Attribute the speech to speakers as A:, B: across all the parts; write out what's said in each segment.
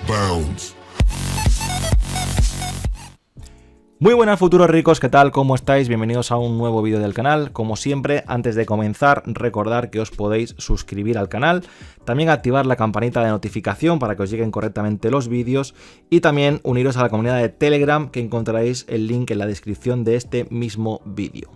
A: Bounce.
B: Muy buenas futuros ricos, ¿qué tal? ¿Cómo estáis? Bienvenidos a un nuevo vídeo del canal. Como siempre, antes de comenzar, recordar que os podéis suscribir al canal, también activar la campanita de notificación para que os lleguen correctamente los vídeos y también uniros a la comunidad de Telegram, que encontraréis el link en la descripción de este mismo vídeo.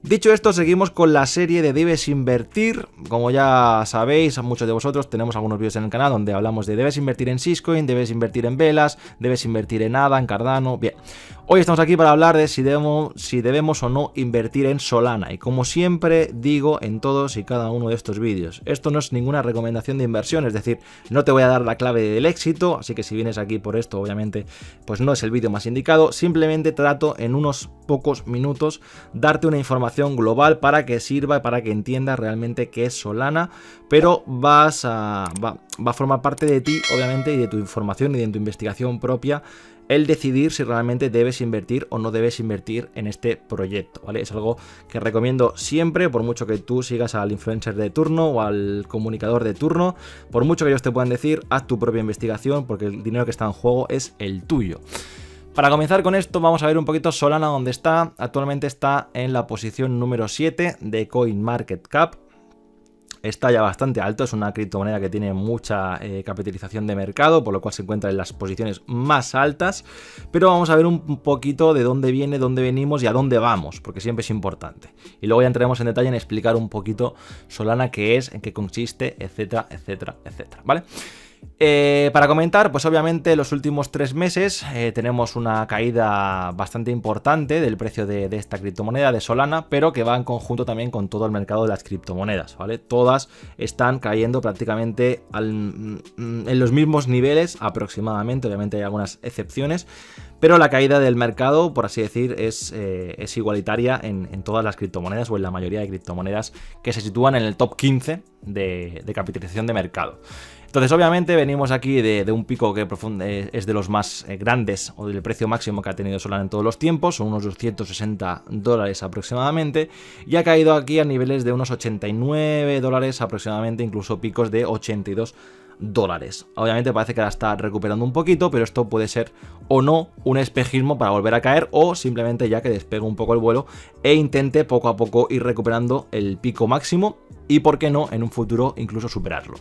B: Dicho esto, seguimos con la serie de Debes Invertir. Como ya sabéis, muchos de vosotros tenemos algunos vídeos en el canal donde hablamos de debes invertir en Syscoin, debes invertir en Velas, debes invertir en ADA, en Cardano. Bien, hoy estamos aquí para hablar de si debemos o no invertir en Solana. Y como siempre digo en todos y cada uno de estos vídeos, esto no es ninguna recomendación de inversión, es decir, no te voy a dar la clave del éxito, así que si vienes aquí por esto, obviamente, pues no es el vídeo más indicado. Simplemente trato en unos pocos minutos darte una información global para que sirva, para que entiendas realmente qué es Solana, pero va a formar parte de ti, obviamente, y de tu información y de tu investigación propia, el decidir si realmente debes invertir o no debes invertir en este proyecto, ¿vale? Es algo que recomiendo siempre, por mucho que tú sigas al influencer de turno o al comunicador de turno, por mucho que ellos te puedan decir, haz tu propia investigación, porque el dinero que está en juego es el tuyo. Para comenzar con esto, vamos a ver un poquito Solana donde está. Actualmente está en la posición número 7 de CoinMarketCap. Está ya bastante alto, es una criptomoneda que tiene mucha capitalización de mercado, por lo cual se encuentra en las posiciones más altas. Pero vamos a ver un poquito de dónde viene, dónde venimos y a dónde vamos, porque siempre es importante. Y luego ya entraremos en detalle en explicar un poquito Solana, qué es, en qué consiste, etcétera, etcétera, etcétera, ¿vale? Para comentar, pues obviamente los últimos 3 meses tenemos una caída bastante importante del precio de esta criptomoneda de Solana, pero que va en conjunto también con todo el mercado de las criptomonedas, ¿vale? Todas están cayendo prácticamente en los mismos niveles aproximadamente, obviamente hay algunas excepciones, pero la caída del mercado, por así decir, es igualitaria en todas las criptomonedas o en la mayoría de criptomonedas que se sitúan en el top 15 de capitalización de mercado. Entonces, obviamente, venimos aquí de un pico que es de los más grandes, o del precio máximo que ha tenido Solana en todos los tiempos, son unos $260 aproximadamente, y ha caído aquí a niveles de unos $89 aproximadamente, incluso picos de $82. Obviamente parece que ahora está recuperando un poquito, pero esto puede ser o no un espejismo para volver a caer, o simplemente ya que despegue un poco el vuelo e intente poco a poco ir recuperando el pico máximo y, por qué no, en un futuro incluso superarlo.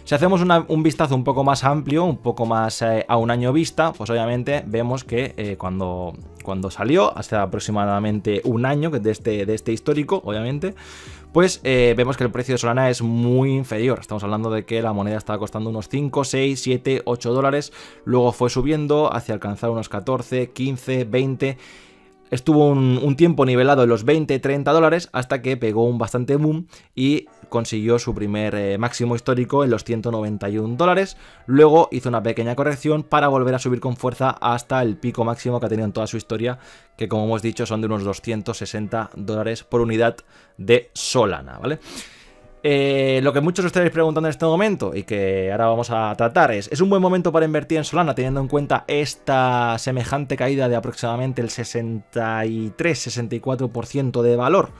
B: Si hacemos un vistazo un poco más amplio, un poco más a un año vista, pues obviamente vemos que cuando salió, hace aproximadamente un año de este histórico, obviamente, pues vemos que el precio de Solana es muy inferior. Estamos hablando de que la moneda estaba costando unos 5, 6, 7, 8 dólares, luego fue subiendo hacia alcanzar unos 14, 15, 20... Estuvo un tiempo nivelado en los 20, 30 dólares hasta que pegó un bastante boom y consiguió su primer máximo histórico en los 191 dólares. Luego hizo una pequeña corrección para volver a subir con fuerza hasta el pico máximo que ha tenido en toda su historia, que como hemos dicho son de unos 260 dólares por unidad de Solana, ¿vale? Lo que muchos os estaréis preguntando en este momento y que ahora vamos a tratar ¿es un buen momento para invertir en Solana teniendo en cuenta esta semejante caída de aproximadamente el 63-64% de valor?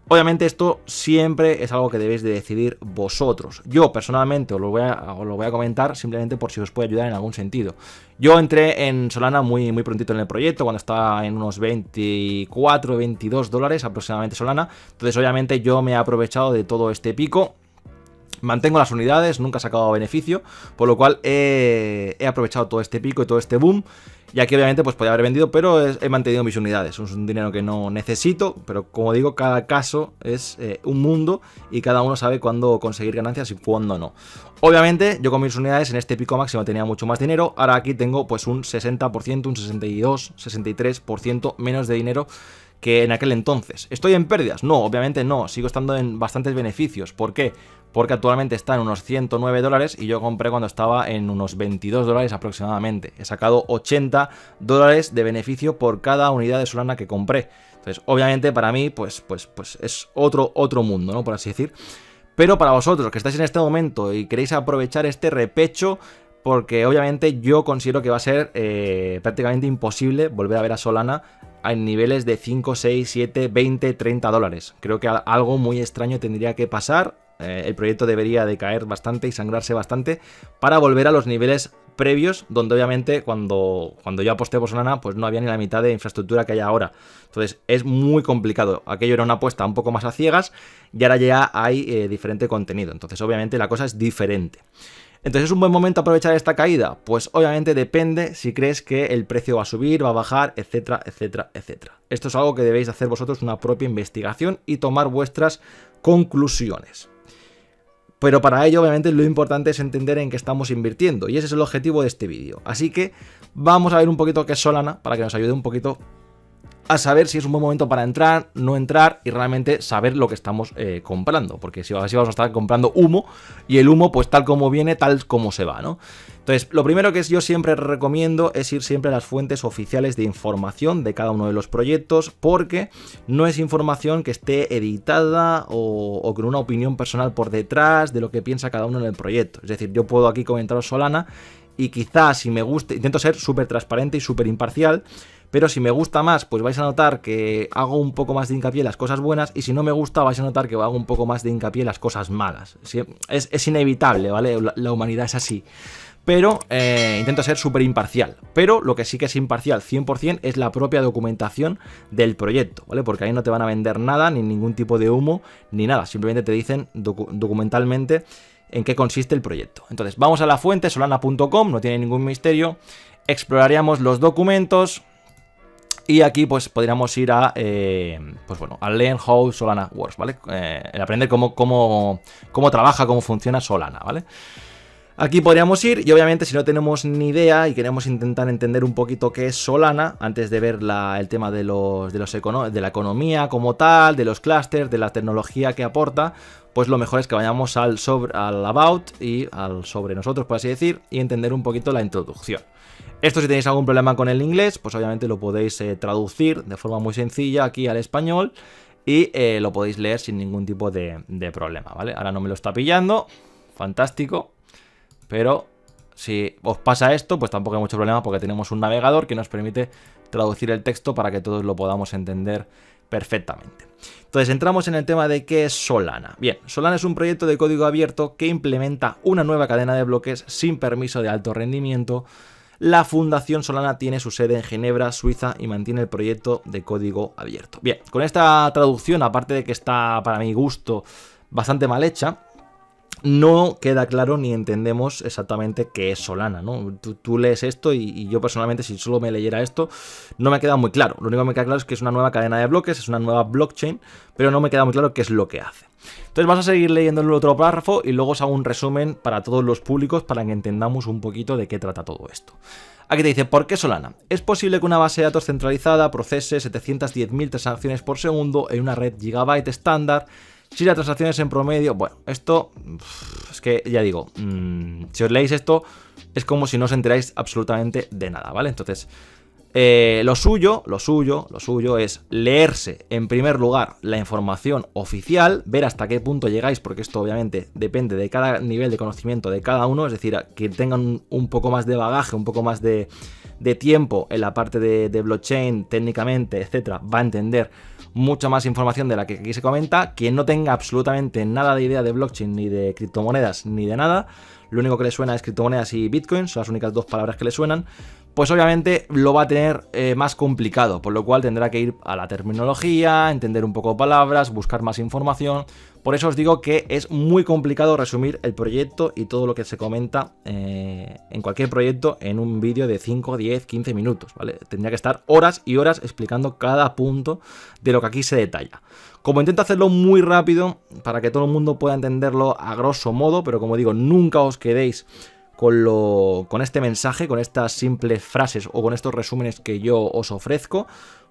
B: Obviamente esto siempre es algo que debéis de decidir vosotros. Yo personalmente os lo voy a comentar simplemente por si os puede ayudar en algún sentido. Yo entré en Solana muy prontito en el proyecto, cuando estaba en unos 24, 22 dólares aproximadamente Solana. Entonces obviamente yo me he aprovechado de todo este pico. Mantengo las unidades, nunca he sacado beneficio, por lo cual he aprovechado todo este pico y todo este boom. Y aquí obviamente pues podía haber vendido, pero he mantenido mis unidades. Es un dinero que no necesito, pero como digo, cada caso es un mundo y cada uno sabe cuándo conseguir ganancias y cuándo no. Obviamente yo con mis unidades en este pico máximo tenía mucho más dinero, ahora aquí tengo pues un 60%, un 62, 63% menos de dinero que en aquel entonces. ¿Estoy en pérdidas? No, obviamente no, sigo estando en bastantes beneficios. ¿Por qué? Porque actualmente está en unos 109 dólares y yo compré cuando estaba en unos 22 dólares aproximadamente. He sacado 80 dólares de beneficio por cada unidad de Solana que compré. Entonces, obviamente para mí, pues es otro mundo, ¿no? Por así decir. Pero para vosotros que estáis en este momento y queréis aprovechar este repecho, porque obviamente yo considero que va a ser prácticamente imposible volver a ver a Solana en niveles de 5, 6, 7, 20, 30 dólares. Creo que algo muy extraño tendría que pasar. El proyecto debería de caer bastante y sangrarse bastante para volver a los niveles previos, donde obviamente cuando yo aposté por Solana, pues no había ni la mitad de infraestructura que hay ahora. Entonces es muy complicado. Aquello era una apuesta un poco más a ciegas y ahora ya hay diferente contenido. Entonces obviamente la cosa es diferente. Entonces, ¿es un buen momento aprovechar esta caída? Pues obviamente depende si crees que el precio va a subir, va a bajar, etcétera, etcétera, etcétera. Esto es algo que debéis hacer vosotros una propia investigación y tomar vuestras conclusiones. Pero para ello, obviamente, lo importante es entender en qué estamos invirtiendo. Y ese es el objetivo de este vídeo. Así que vamos a ver un poquito qué es Solana para que nos ayude un poquito a saber si es un buen momento para entrar, no entrar y realmente saber lo que estamos comprando. Porque si así vamos a estar comprando humo y el humo pues tal como viene, tal como se va, ¿no? Entonces, lo primero que yo siempre recomiendo es ir siempre a las fuentes oficiales de información de cada uno de los proyectos, porque no es información que esté editada o con una opinión personal por detrás de lo que piensa cada uno en el proyecto. Es decir, yo puedo aquí comentaros Solana y quizás si me guste, intento ser súper transparente y súper imparcial, pero si me gusta más, pues vais a notar que hago un poco más de hincapié en las cosas buenas, y si no me gusta, vais a notar que hago un poco más de hincapié en las cosas malas. Es inevitable, ¿vale? La humanidad es así. Pero intento ser súper imparcial. Pero lo que sí que es imparcial 100% es la propia documentación del proyecto, ¿vale? Porque ahí no te van a vender nada, ni ningún tipo de humo, ni nada. Simplemente te dicen documentalmente en qué consiste el proyecto. Entonces, vamos a la fuente, solana.com, no tiene ningún misterio. Exploraríamos los documentos. Y aquí pues podríamos ir a, pues bueno, a Learn How Solana Works, ¿vale? El aprender cómo trabaja, cómo funciona Solana, ¿vale? Aquí podríamos ir y obviamente si no tenemos ni idea y queremos intentar entender un poquito qué es Solana, antes de ver el tema de la economía como tal, de los clústeres, de la tecnología que aporta, pues lo mejor es que vayamos al About y al sobre nosotros, por así decir, y entender un poquito la introducción. Esto, si tenéis algún problema con el inglés, pues obviamente lo podéis traducir de forma muy sencilla aquí al español y lo podéis leer sin ningún tipo de problema, ¿vale? Ahora no me lo está pillando, fantástico, pero si os pasa esto, pues tampoco hay mucho problema porque tenemos un navegador que nos permite traducir el texto para que todos lo podamos entender perfectamente. Entonces entramos en el tema de qué es Solana. Bien, Solana es un proyecto de código abierto que implementa una nueva cadena de bloques sin permiso de alto rendimiento. La Fundación Solana tiene su sede en Ginebra, Suiza, y mantiene el proyecto de código abierto. Bien, con esta traducción, aparte de que está, para mi gusto, bastante mal hecha, no queda claro ni entendemos exactamente qué es Solana, ¿no? Tú lees esto y yo personalmente, si solo me leyera esto, no me queda muy claro. Lo único que me queda claro es que es una nueva cadena de bloques, es una nueva blockchain, pero no me queda muy claro qué es lo que hace. Entonces vamos a seguir leyendo el otro párrafo y luego os hago un resumen para todos los públicos para que entendamos un poquito de qué trata todo esto. Aquí te dice, ¿por qué Solana? Es posible que una base de datos centralizada procese 710.000 transacciones por segundo en una red gigabyte estándar. Si las transacciones en promedio... Bueno, esto es que ya digo, si os leéis esto es como si no os enteráis absolutamente de nada, ¿vale? Entonces, lo suyo es leerse en primer lugar la información oficial, ver hasta qué punto llegáis, porque esto obviamente depende de cada nivel de conocimiento de cada uno, es decir, que tengan un poco más de bagaje, un poco más de tiempo en la parte de blockchain, técnicamente, etcétera, va a entender mucha más información de la que aquí se comenta. Quien no tenga absolutamente nada de idea de blockchain, ni de criptomonedas, ni de nada, lo único que le suena es criptomonedas y bitcoin, son las únicas dos palabras que le suenan, pues obviamente lo va a tener más complicado, por lo cual tendrá que ir a la terminología, entender un poco palabras, buscar más información. Por eso os digo que es muy complicado resumir el proyecto y todo lo que se comenta en cualquier proyecto en un vídeo de 5, 10, 15 minutos, ¿vale? Tendría que estar horas y horas explicando cada punto de lo que aquí se detalla. Como intento hacerlo muy rápido para que todo el mundo pueda entenderlo a grosso modo, pero como digo, nunca os quedéis con este mensaje, con estas simples frases o con estos resúmenes que yo os ofrezco,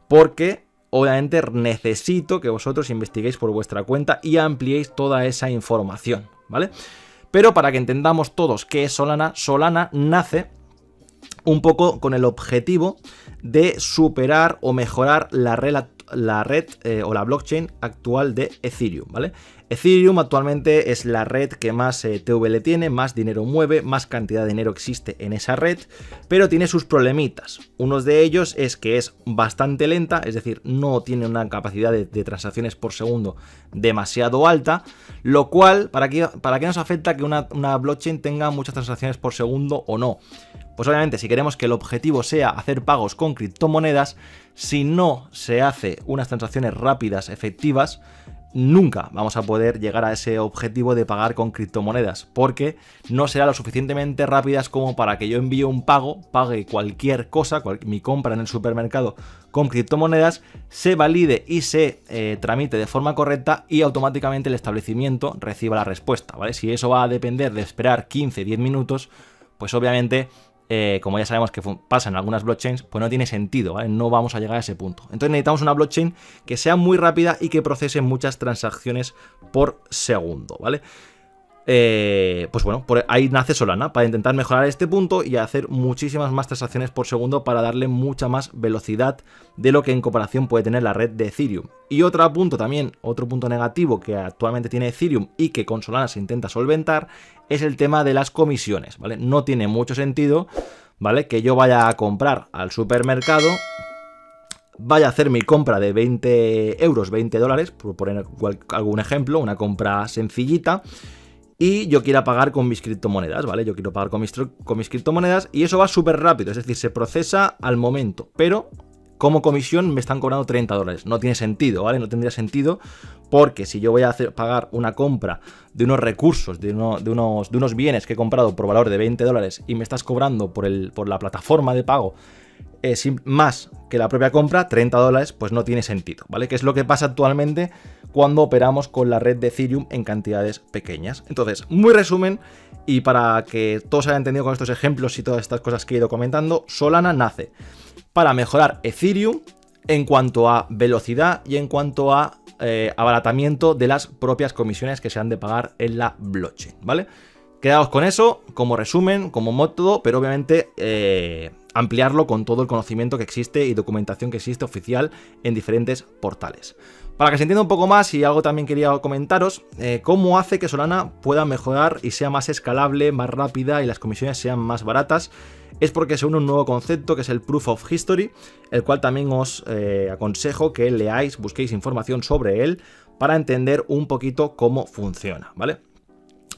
B: porque obviamente necesito que vosotros investiguéis por vuestra cuenta y ampliéis toda esa información, ¿vale? Pero para que entendamos todos qué es Solana, Solana nace un poco con el objetivo de superar o mejorar la red o la blockchain actual de Ethereum, ¿vale? Ethereum actualmente es la red que más TVL tiene, más dinero mueve, más cantidad de dinero existe en esa red, pero tiene sus problemitas. Uno de ellos es que es bastante lenta, es decir, no tiene una capacidad de transacciones por segundo demasiado alta, lo cual, ¿para qué nos afecta que una blockchain tenga muchas transacciones por segundo o no? Pues obviamente, si queremos que el objetivo sea hacer pagos con criptomonedas, si no se hace unas transacciones rápidas, efectivas, nunca vamos a poder llegar a ese objetivo de pagar con criptomonedas, porque no será lo suficientemente rápidas como para que yo envíe un pago, pague cualquier cosa, mi compra en el supermercado con criptomonedas, se valide y se tramite de forma correcta y automáticamente el establecimiento reciba la respuesta, ¿vale? Si eso va a depender de esperar 15-10 minutos, pues obviamente como ya sabemos que pasa en algunas blockchains, pues no tiene sentido, ¿vale? No vamos a llegar a ese punto. Entonces necesitamos una blockchain que sea muy rápida y que procese muchas transacciones por segundo, ¿vale? Pues bueno, por ahí nace Solana, para intentar mejorar este punto y hacer muchísimas más transacciones por segundo para darle mucha más velocidad de lo que en comparación puede tener la red de Ethereum. Y otro punto negativo que actualmente tiene Ethereum y que con Solana se intenta solventar es el tema de las comisiones, ¿vale? No tiene mucho sentido, ¿vale?, que yo vaya a comprar al supermercado, vaya a hacer mi compra de 20 euros, 20 dólares, por poner algún ejemplo, una compra sencillita, y yo quiero pagar con mis criptomonedas, ¿vale? Yo quiero pagar con mis criptomonedas y eso va súper rápido, es decir, se procesa al momento, pero como comisión me están cobrando 30 dólares. No tiene sentido, ¿vale? No tendría sentido, porque si yo voy a pagar una compra de unos recursos, de unos bienes que he comprado por valor de 20 dólares y me estás cobrando por la plataforma de pago más que la propia compra, 30 dólares, pues no tiene sentido, ¿vale? Que es lo que pasa actualmente cuando operamos con la red de Ethereum en cantidades pequeñas. Entonces, muy resumen, y para que todos hayan entendido con estos ejemplos y todas estas cosas que he ido comentando, Solana nace para mejorar Ethereum en cuanto a velocidad y en cuanto a abaratamiento de las propias comisiones que se han de pagar en la blockchain, ¿vale? Quedaos con eso como resumen, como método, pero obviamente ampliarlo con todo el conocimiento que existe y documentación que existe oficial en diferentes portales. Para que se entienda un poco más, y algo también quería comentaros, cómo hace que Solana pueda mejorar y sea más escalable, más rápida y las comisiones sean más baratas, es porque se une un nuevo concepto que es el Proof of History, el cual también os aconsejo que leáis, busquéis información sobre él para entender un poquito cómo funciona, ¿vale?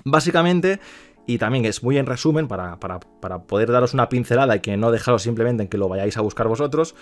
B: Básicamente, y también es muy en resumen para poder daros una pincelada y que no dejaros simplemente en que lo vayáis a buscar vosotros,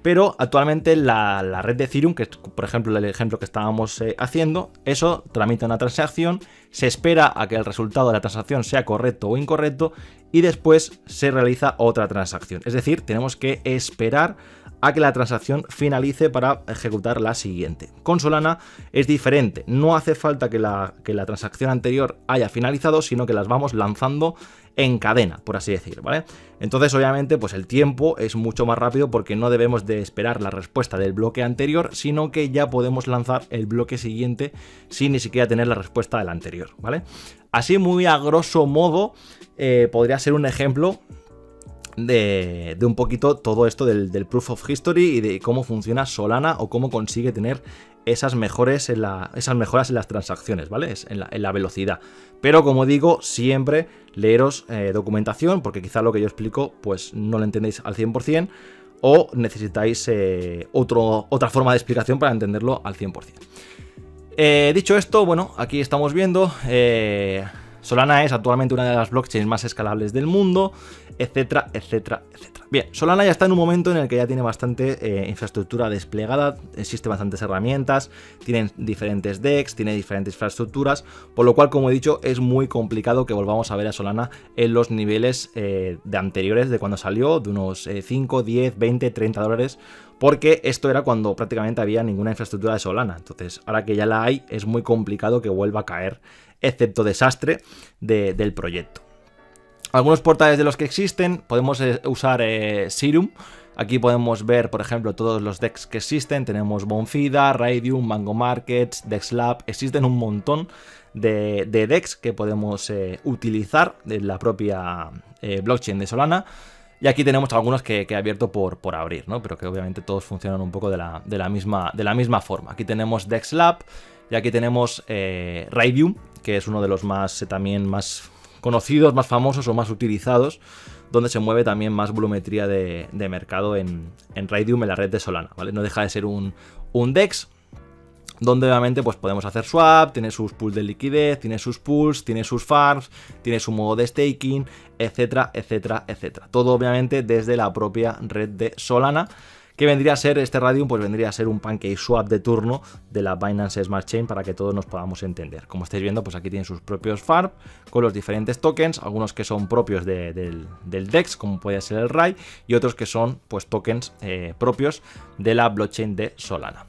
B: pero actualmente la red de Ethereum, que es por ejemplo el ejemplo que estábamos haciendo, eso tramita una transacción, se espera a que el resultado de la transacción sea correcto o incorrecto y después se realiza otra transacción. Es decir, tenemos que esperar a que la transacción finalice para ejecutar la siguiente. Con Solana es diferente, no hace falta que la transacción anterior haya finalizado, sino que las vamos lanzando en cadena, por así decir, ¿vale? Entonces, obviamente, pues el tiempo es mucho más rápido porque no debemos de esperar la respuesta del bloque anterior, sino que ya podemos lanzar el bloque siguiente sin ni siquiera tener la respuesta del anterior, ¿vale? Así, muy a grosso modo, podría ser un ejemplo de un poquito todo esto del Proof of History y de cómo funciona Solana o cómo consigue tener esas mejoras en las transacciones, ¿vale? En la velocidad. Pero como digo, siempre leeros documentación, porque quizá lo que yo explico pues no lo entendéis al 100% o necesitáis otra forma de explicación para entenderlo al 100%. Dicho esto, bueno, aquí estamos viendo... Solana es actualmente una de las blockchains más escalables del mundo, etcétera, etcétera, etcétera. Bien, Solana ya está en un momento en el que ya tiene bastante infraestructura desplegada, existen bastantes herramientas, tienen diferentes DEX, tiene diferentes infraestructuras, por lo cual, como he dicho, es muy complicado que volvamos a ver a Solana en los niveles de anteriores de cuando salió, de unos 5, 10, 20, 30 dólares, porque esto era cuando prácticamente había ninguna infraestructura de Solana. Entonces, ahora que ya la hay, es muy complicado que vuelva a caer, excepto desastre del proyecto. Algunos portales de los que existen, podemos usar Serum. Aquí podemos ver, por ejemplo, todos los DEX que existen. Tenemos Bonfida, Raydium, Mango Markets, DexLab. Existen un montón de DEX que podemos utilizar de la propia blockchain de Solana. Y aquí tenemos algunos que he abierto por abrir, ¿no? Pero que obviamente todos funcionan un poco de la misma forma. Aquí tenemos DexLab, Y aquí tenemos Raydium, que es uno de los también más conocidos, más famosos o más utilizados, donde se mueve también más volumetría de mercado en Raydium, en la red de Solana, ¿vale? No deja de ser un DEX, donde obviamente pues podemos hacer swap, tiene sus pools de liquidez, tiene sus pools, tiene sus farms, tiene su modo de staking, etcétera, etcétera, etcétera. Todo obviamente desde la propia red de Solana, que vendría a ser, este Raydium pues vendría a ser un PancakeSwap de turno de la Binance Smart Chain, para que todos nos podamos entender. Como estáis viendo, pues aquí tienen sus propios farms con los diferentes tokens, algunos que son propios del DEX, como puede ser el RAI, y otros que son pues tokens propios de la blockchain de Solana.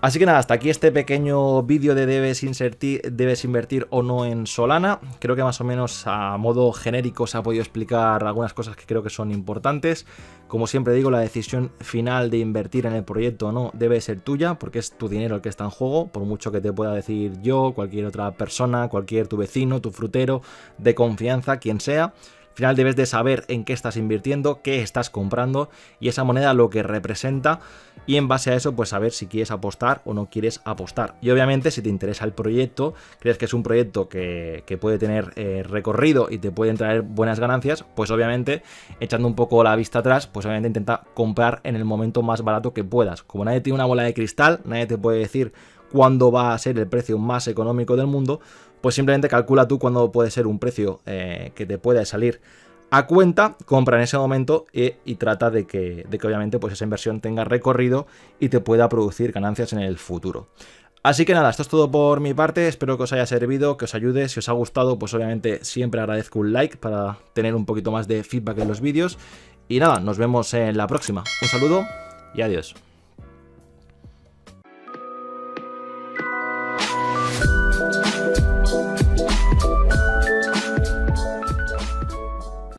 B: Así que nada, hasta aquí este pequeño vídeo de debes invertir o no en Solana. Creo que más o menos a modo genérico se ha podido explicar algunas cosas que creo que son importantes. Como siempre digo, la decisión final de invertir en el proyecto o no debe ser tuya, porque es tu dinero el que está en juego, por mucho que te pueda decir yo, cualquier otra persona, tu vecino, tu frutero de confianza, quien sea. Al final debes de saber en qué estás invirtiendo, qué estás comprando y esa moneda lo que representa, y en base a eso pues saber si quieres apostar o no quieres apostar. Y obviamente si te interesa el proyecto, crees que es un proyecto que puede tener recorrido y te pueden traer buenas ganancias, pues obviamente echando un poco la vista atrás, pues obviamente intenta comprar en el momento más barato que puedas. Como nadie tiene una bola de cristal, nadie te puede decir cuándo va a ser el precio más económico del mundo, pues simplemente calcula tú cuándo puede ser un precio que te pueda salir a cuenta, compra en ese momento y trata de que obviamente pues esa inversión tenga recorrido y te pueda producir ganancias en el futuro. Así que nada, esto es todo por mi parte, espero que os haya servido, que os ayude. Si os ha gustado, pues obviamente siempre agradezco un like para tener un poquito más de feedback en los vídeos. Y nada, nos vemos en la próxima. Un saludo y adiós.